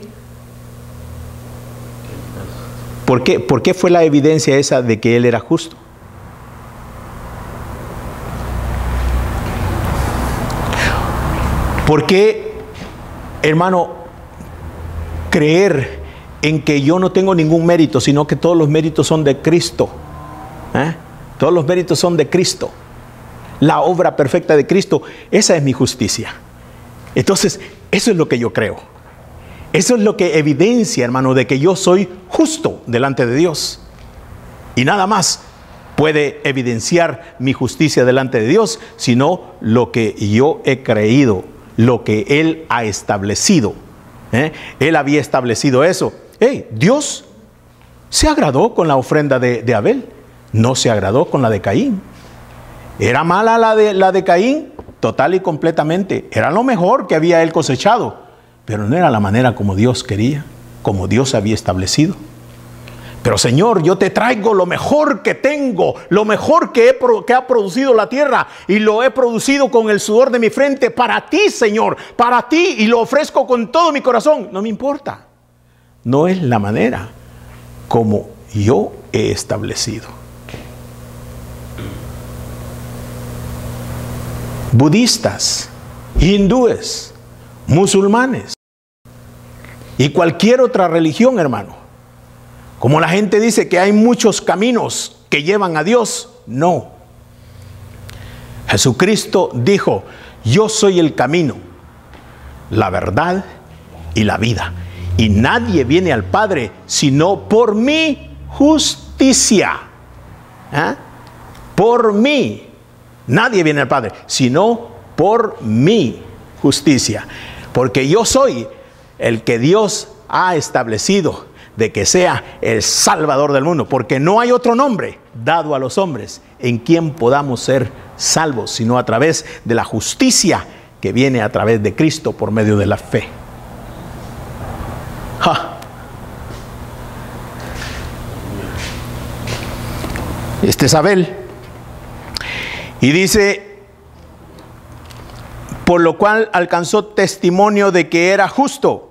¿Por qué fue la evidencia esa de que él era justo? ¿Por qué, hermano, creer en que yo no tengo ningún mérito, sino que todos los méritos son de Cristo? Todos los méritos son de Cristo. La obra perfecta de Cristo, esa es mi justicia. Entonces, eso es lo que yo creo. Eso es lo que evidencia, hermano, de que yo soy justo delante de Dios. Y nada más puede evidenciar mi justicia delante de Dios, sino lo que yo he creído, lo que Él ha establecido. Él había establecido eso. Dios se agradó con la ofrenda de Abel, no se agradó con la de Caín. ¿Era mala la de Caín? Total y completamente. Era lo mejor que había él cosechado, pero no era la manera como Dios quería, como Dios había establecido. Pero Señor, yo te traigo lo mejor que tengo, lo mejor que ha producido la tierra, y lo he producido con el sudor de mi frente para ti, Señor, para ti, y lo ofrezco con todo mi corazón. No me importa. No es la manera como yo he establecido. Budistas, hindúes, musulmanes y cualquier otra religión, hermano. Como la gente dice que hay muchos caminos que llevan a Dios, no. Jesucristo dijo, yo soy el camino, la verdad y la vida. Y nadie viene al Padre sino por mi justicia. Por mí. Nadie viene al Padre sino por mi justicia. Porque yo soy el que Dios ha establecido de que sea el Salvador del mundo, porque no hay otro nombre dado a los hombres en quien podamos ser salvos, sino a través de la justicia que viene a través de Cristo por medio de la fe. Este es Abel. Y dice, por lo cual alcanzó testimonio de que era justo,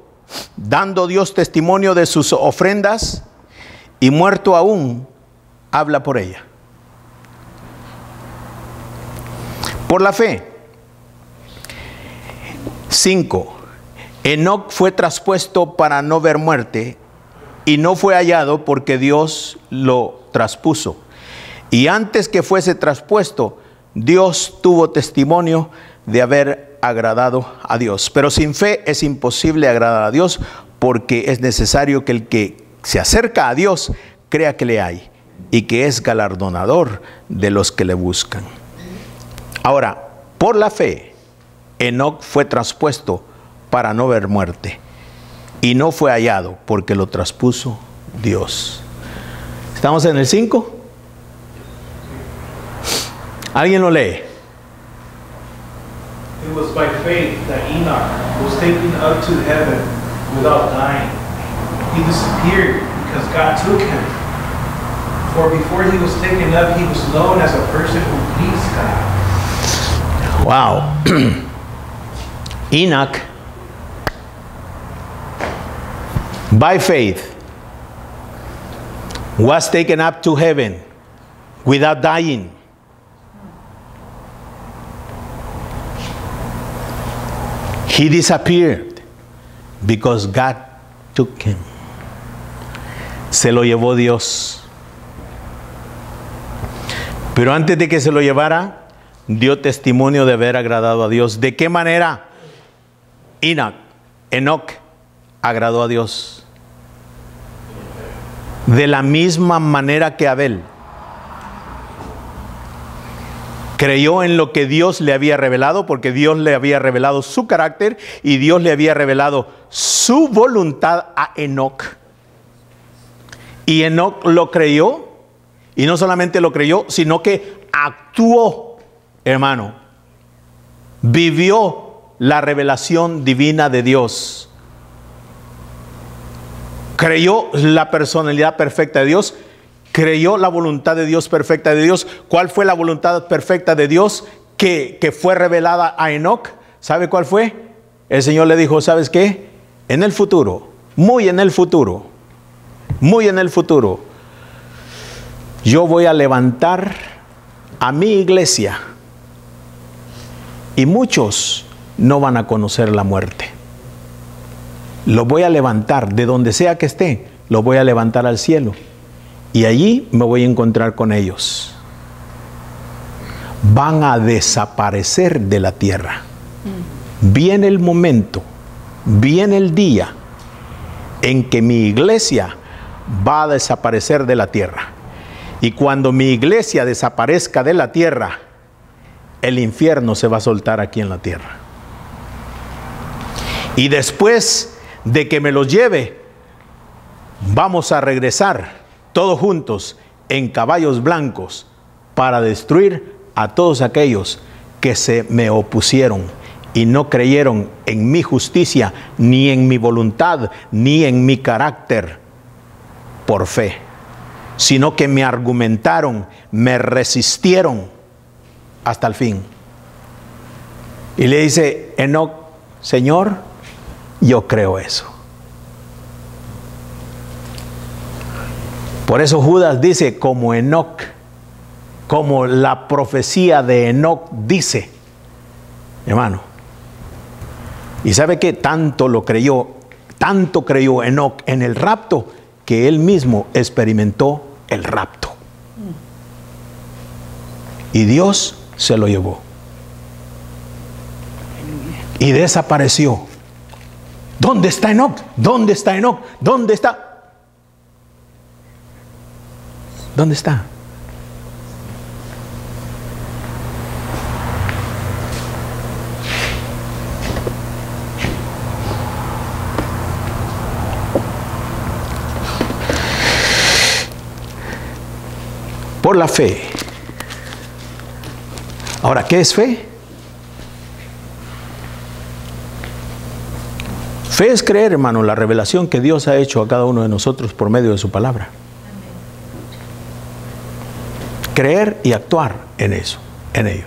dando Dios testimonio de sus ofrendas, y muerto aún, habla por ella. Por la fe. 5. Enoc fue traspuesto para no ver muerte, y no fue hallado porque Dios lo traspuso. Y antes que fuese traspuesto, Dios tuvo testimonio de haber agradado a Dios. Pero sin fe es imposible agradar a Dios, porque es necesario que el que se acerca a Dios crea que le hay y que es galardonador de los que le buscan. Ahora, por la fe, Enoc fue traspuesto para no ver muerte, y no fue hallado porque lo traspuso Dios. ¿Estamos en el 5? ¿Alguien lo lee? It was by faith that Enoch was taken up to heaven without dying. He disappeared because God took him. For before he was taken up, he was known as a person who pleased God. Wow. Enoch, by faith, was taken up to heaven without dying. He disappeared because God took him. Se lo llevó Dios. Pero antes de que se lo llevara, dio testimonio de haber agradado a Dios. ¿De qué manera? Enoc agradó a Dios. De la misma manera que Abel. Creyó en lo que Dios le había revelado, porque Dios le había revelado su carácter y Dios le había revelado su voluntad a Enoc. Y Enoc lo creyó, y no solamente lo creyó, sino que actuó, hermano. Vivió la revelación divina de Dios. Creyó la personalidad perfecta de Dios. Creyó la voluntad de Dios perfecta de Dios. ¿Cuál fue la voluntad perfecta de Dios que fue revelada a Enoc? ¿Sabe cuál fue? El Señor le dijo, ¿sabes qué? En el futuro, muy en el futuro, yo voy a levantar a mi iglesia y muchos no van a conocer la muerte. Lo voy a levantar de donde sea que esté, lo voy a levantar al cielo. Y allí me voy a encontrar con ellos. Van a desaparecer de la tierra. Viene el momento, viene el día en que mi iglesia va a desaparecer de la tierra. Y cuando mi iglesia desaparezca de la tierra, el infierno se va a soltar aquí en la tierra. Y después de que me los lleve, vamos a regresar todos juntos en caballos blancos para destruir a todos aquellos que se me opusieron y no creyeron en mi justicia, ni en mi voluntad, ni en mi carácter por fe, sino que me argumentaron, me resistieron hasta el fin. Y le dice Enoc, Señor, yo creo eso. Por eso Judas dice, como Enoc, como la profecía de Enoc dice, hermano. Y sabe que tanto creyó Enoc en el rapto, que él mismo experimentó el rapto. Y Dios se lo llevó. Y desapareció. ¿Dónde está Enoc? ¿Dónde está Enoc? ¿Dónde está? ¿Dónde está? Por la fe. Ahora, ¿qué es fe? Fe es creer, hermano, la revelación que Dios ha hecho a cada uno de nosotros por medio de su palabra. Creer y actuar en eso, en ello.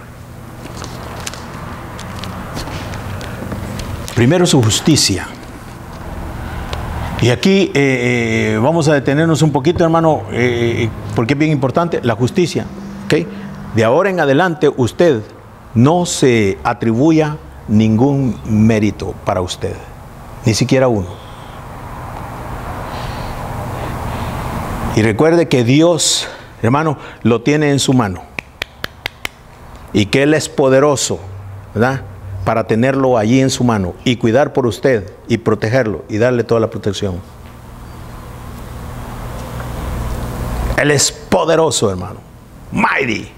Primero su justicia. Y aquí vamos a detenernos un poquito, hermano, porque es bien importante la justicia. ¿Okay? De ahora en adelante usted no se atribuya ningún mérito para usted, ni siquiera uno. Y recuerde que Dios, hermano, lo tiene en su mano y que Él es poderoso, ¿verdad?, para tenerlo allí en su mano y cuidar por usted y protegerlo y darle toda la protección. Él es poderoso, hermano, mighty,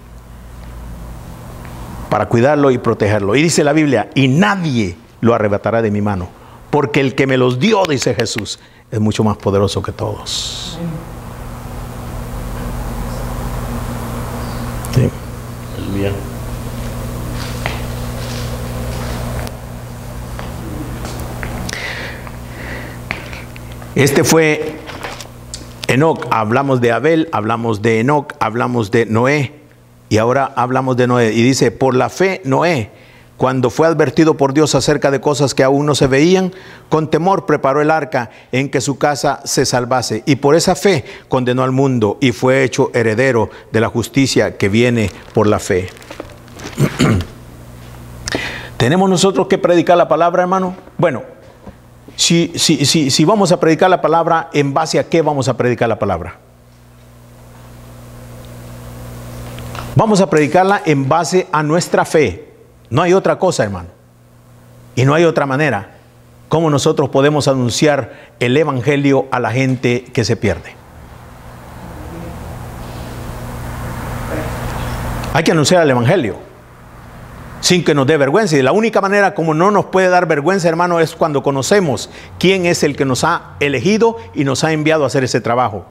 para cuidarlo y protegerlo. Y dice la Biblia, y nadie lo arrebatará de mi mano, porque el que me los dio, dice Jesús, es mucho más poderoso que todos. Sí. Aleluya. Este fue Enoc. Hablamos de Abel, hablamos de Enoc, hablamos de Noé y ahora hablamos de Noé. Y dice, por la fe Noé, cuando fue advertido por Dios acerca de cosas que aún no se veían, con temor preparó el arca en que su casa se salvase. Y por esa fe condenó al mundo y fue hecho heredero de la justicia que viene por la fe. ¿Tenemos nosotros que predicar la palabra, hermano? Bueno, si vamos a predicar la palabra, ¿en base a qué vamos a predicar la palabra? Vamos a predicarla en base a nuestra fe. No hay otra cosa, hermano. Y no hay otra manera como nosotros podemos anunciar el evangelio a la gente que se pierde. Hay que anunciar el evangelio sin que nos dé vergüenza. Y la única manera como no nos puede dar vergüenza, hermano, es cuando conocemos quién es el que nos ha elegido y nos ha enviado a hacer ese trabajo.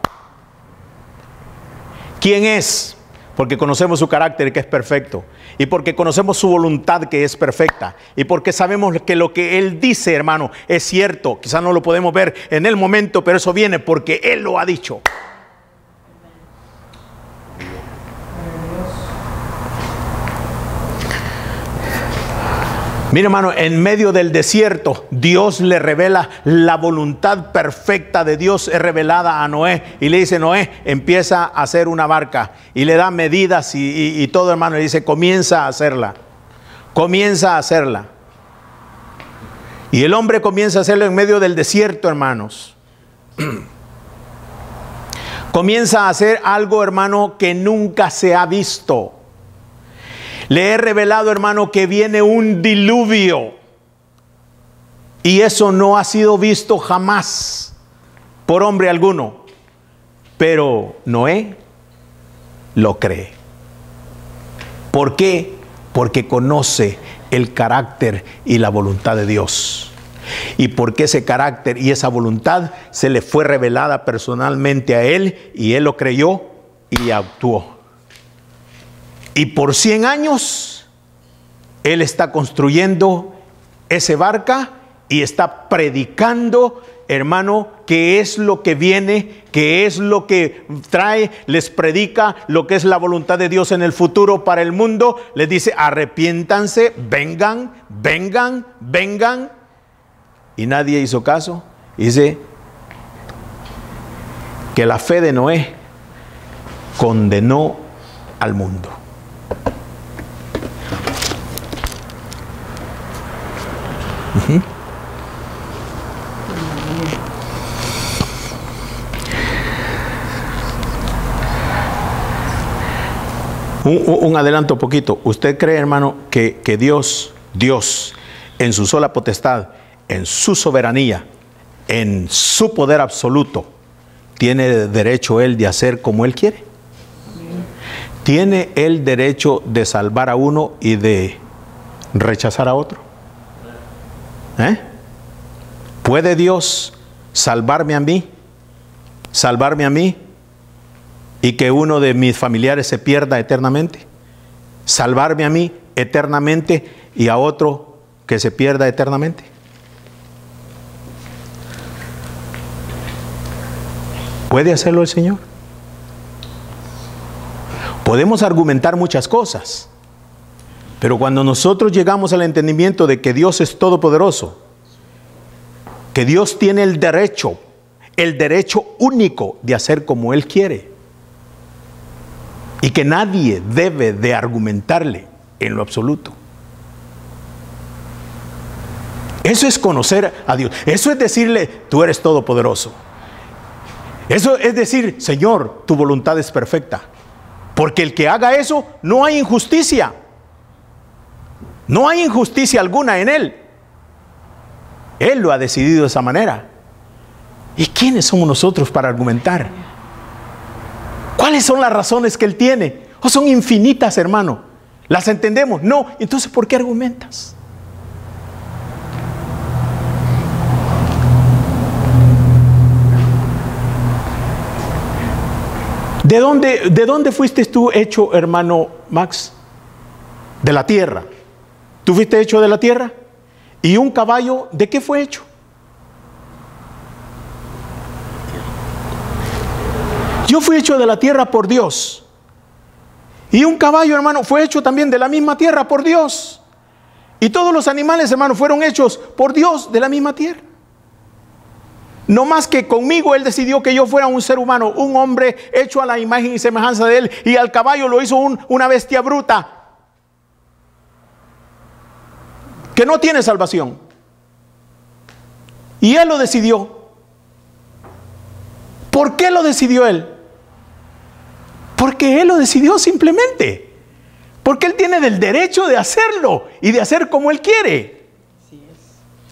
¿Quién es? Porque conocemos su carácter, que es perfecto, y porque conocemos su voluntad, que es perfecta, y porque sabemos que lo que Él dice, hermano, es cierto. Quizás no lo podemos ver en el momento, pero eso viene porque Él lo ha dicho. Mira, hermano, en medio del desierto, Dios le revela la voluntad perfecta de Dios, es revelada a Noé. Y le dice: Noé, empieza a hacer una barca. Y le da medidas y todo, hermano. Y dice: comienza a hacerla. Comienza a hacerla. Y el hombre comienza a hacerlo en medio del desierto, hermanos. Comienza a hacer algo, hermano, que nunca se ha visto. Le he revelado, hermano, que viene un diluvio. Y eso no ha sido visto jamás por hombre alguno. Pero Noé lo cree. ¿Por qué? Porque conoce el carácter y la voluntad de Dios. Y porque ese carácter y esa voluntad se le fue revelada personalmente a él, y él lo creyó y actuó. Y por 100 años, él está construyendo esa barca y está predicando, hermano, qué es lo que viene, qué es lo que trae. Les predica lo que es la voluntad de Dios en el futuro para el mundo. Les dice: arrepiéntanse, vengan, vengan, vengan. Y nadie hizo caso. Dice que la fe de Noé condenó al mundo. Un adelanto poquito. ¿Usted cree, hermano, que Dios, en su sola potestad, en su soberanía, en su poder absoluto, tiene derecho Él de hacer como Él quiere? ¿Tiene Él derecho de salvar a uno y de rechazar a otro? ¿Puede Dios salvarme a mí? ¿Salvarme a mí y que uno de mis familiares se pierda eternamente? ¿Salvarme a mí eternamente y a otro que se pierda eternamente? ¿Puede hacerlo el Señor? Podemos argumentar muchas cosas, pero cuando nosotros llegamos al entendimiento de que Dios es todopoderoso, que Dios tiene el derecho único de hacer como Él quiere, y que nadie debe de argumentarle en lo absoluto. Eso es conocer a Dios. Eso es decirle: tú eres todopoderoso. Eso es decir: Señor, tu voluntad es perfecta. Porque el que haga eso, no hay injusticia. No hay injusticia alguna en Él. Él lo ha decidido de esa manera. ¿Y quiénes somos nosotros para argumentar? ¿Cuáles son las razones que Él tiene? ¿O son infinitas, hermano? ¿Las entendemos? No. Entonces, ¿por qué argumentas? ¿De dónde fuiste tú hecho, hermano Max? De la tierra. ¿Tú fuiste hecho de la tierra? ¿Y un caballo de qué fue hecho? Yo fui hecho de la tierra por Dios. Y un caballo, hermano, fue hecho también de la misma tierra por Dios. Y todos los animales, hermanos, fueron hechos por Dios de la misma tierra. No más que conmigo Él decidió que yo fuera un ser humano, un hombre hecho a la imagen y semejanza de Él, y al caballo lo hizo una bestia bruta que no tiene salvación. Y Él lo decidió. ¿Por qué lo decidió Él? Porque Él lo decidió simplemente. Porque Él tiene el derecho de hacerlo y de hacer como Él quiere.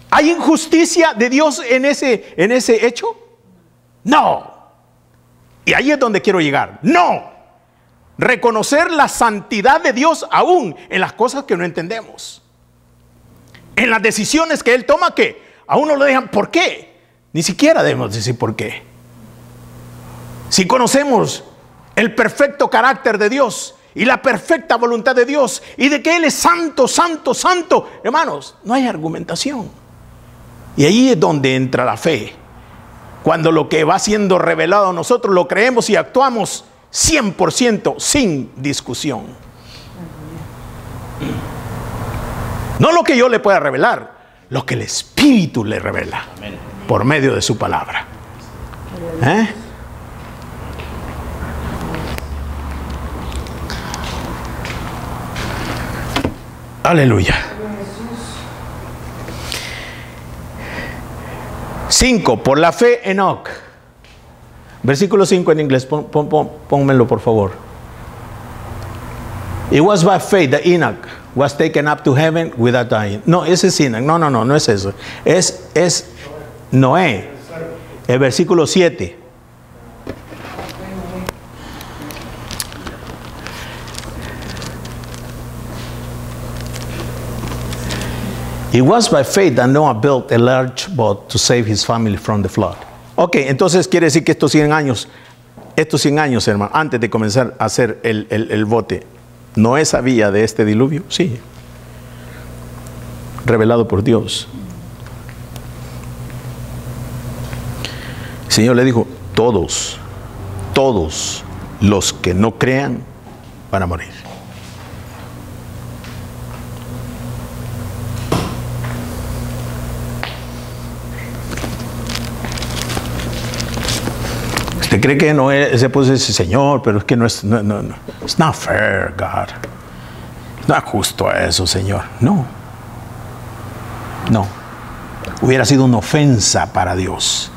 ¿Hay injusticia de Dios en ese hecho? No. Y ahí es donde quiero llegar. No. Reconocer la santidad de Dios aún en las cosas que no entendemos. En las decisiones que Él toma, que a uno lo dejan. ¿Por qué? Ni siquiera debemos decir por qué. Si conocemos el perfecto carácter de Dios y la perfecta voluntad de Dios y de que Él es santo, santo, santo, hermanos, no hay argumentación. Y ahí es donde entra la fe. Cuando lo que va siendo revelado a nosotros lo creemos y actuamos 100% sin discusión. No lo que yo le pueda revelar, lo que el Espíritu le revela por medio de su palabra. Aleluya. 5. Por la fe, Enoc. Versículo 5 en inglés. Pónmelo por favor. It was by faith that Enoch was taken up to heaven without dying. No, ese es Enoch. No es eso. Es Noé. El versículo 7. It was by faith that Noah built a large boat to save his family from the flood. Ok, entonces quiere decir que estos 100 años, hermano, antes de comenzar a hacer el bote, ¿Noé sabía de este diluvio? Sí. Revelado por Dios. El Señor le dijo, todos los que no crean van a morir. ¿Usted cree que Noé se puso ese Señor? Pero es que no. It's not fair, God. No es justo eso, Señor. No. Hubiera sido una ofensa para Dios.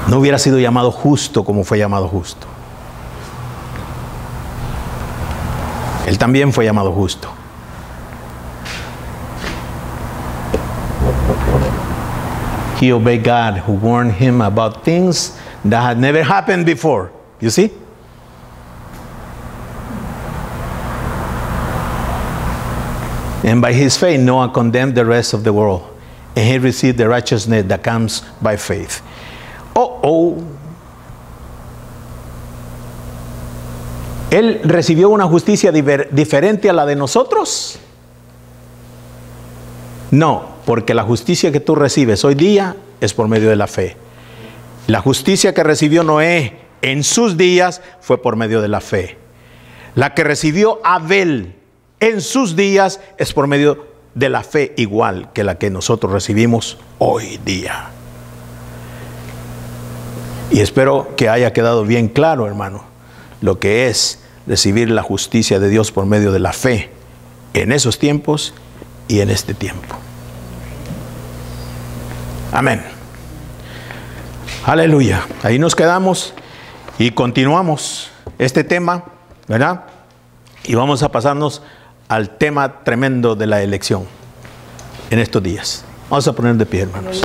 No hubiera sido llamado justo como fue llamado justo. Él también fue llamado justo. He obeyed God, who warned him about things that had never happened before. You see? And by his faith, Noah condemned the rest of the world, and he received the righteousness that comes by faith. ¿Él recibió una justicia diferente a la de nosotros? No, porque la justicia que tú recibes hoy día es por medio de la fe. La justicia que recibió Noé en sus días fue por medio de la fe. La que recibió Abel en sus días es por medio de la fe, igual que la que nosotros recibimos hoy día. Y espero que haya quedado bien claro, hermano, lo que es recibir la justicia de Dios por medio de la fe en esos tiempos y en este tiempo. Amén. Aleluya. Ahí nos quedamos y continuamos este tema, ¿verdad? Y vamos a pasarnos al tema tremendo de la elección en estos días. Vamos a poner de pie, hermanos.